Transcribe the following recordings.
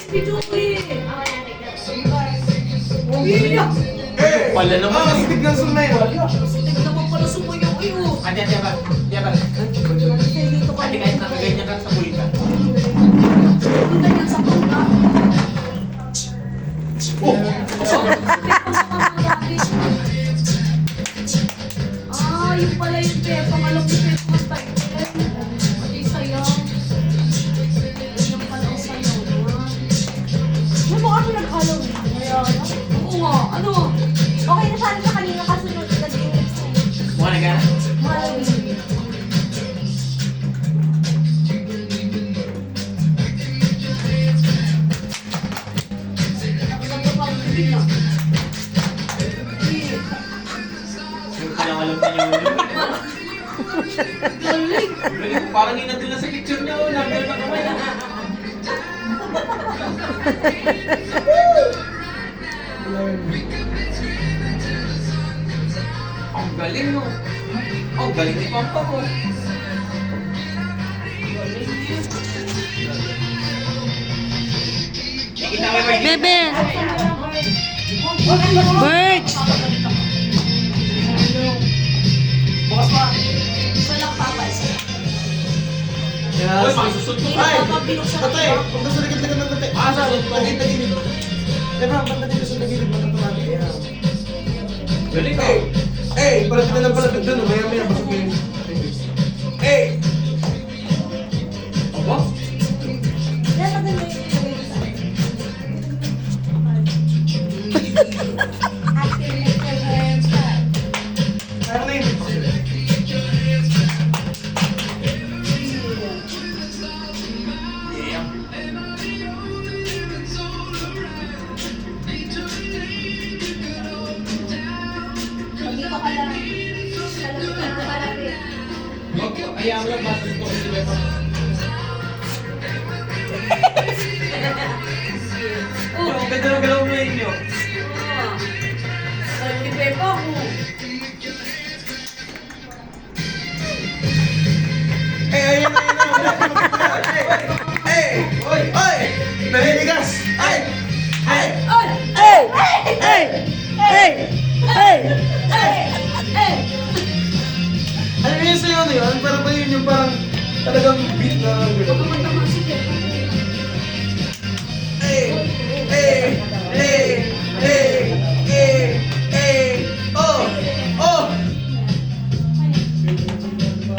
Video ko eh. Umiiyak. Wala naman. Speed ng sumay. Tignan naman pala sumuyo kayo. Ate, ate, ate. Dito ka. Ate, kahit nakaganyan ka sa buhay ka. Yung ganyan sa pangka. Ah, yung pala yung Pepang. Alam mo Pepang ang tayo. Pati sayang. Yung pala ang sayaw. May mukha ko nag-Halloween. Oo nga. Ano? Okay na sana siya kanina kasunod na drinks. Mukha na ka? Halloween. Ano pang bibig niya? Yung pinangalam niya yung ulo. Galing. Parang inandun na sa picture niya. Oh, number na kamay. Ang galing no. Ang galing ni Pampa ko. Nakita mo yung Bebe! Birds! bukas pa. Isa lang papal. Uy, masusunod Ay! Mapabilok sa Tatay! Punta sa likod-likod ng tatay. Ah, sa Tagilid. Diba, punta dito sa tagilid ng tatay. galing ka. Palapit na lang palapit dun. Maya-maya, basok yun. Aba? Yan, maganda yung ilagay ko sa akin. Active nature hair style. Kaya na yun. Hindi ko kala. Malapit. Ayaw lang ba sa ito si Beba? Oh, ang ganda ng galaw mo inyo. Sabi ni Pepa ko. Ayan na. Oy! Nahiligas! Ay! Ay! Hey! Hey! Hey! Hey! Ano yun sa'yo ano yun? Parang ba yun yung parang talagang beat na gano'n? Tumatama si Pepa. Oh!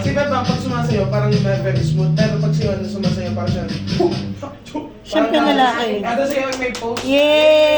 Si Beba, pag sumasayaw, parang very smooth. Pero pag siya sumasayaw, parang siya... Siyempre lalaki. Kada sayaw may pose. Yay!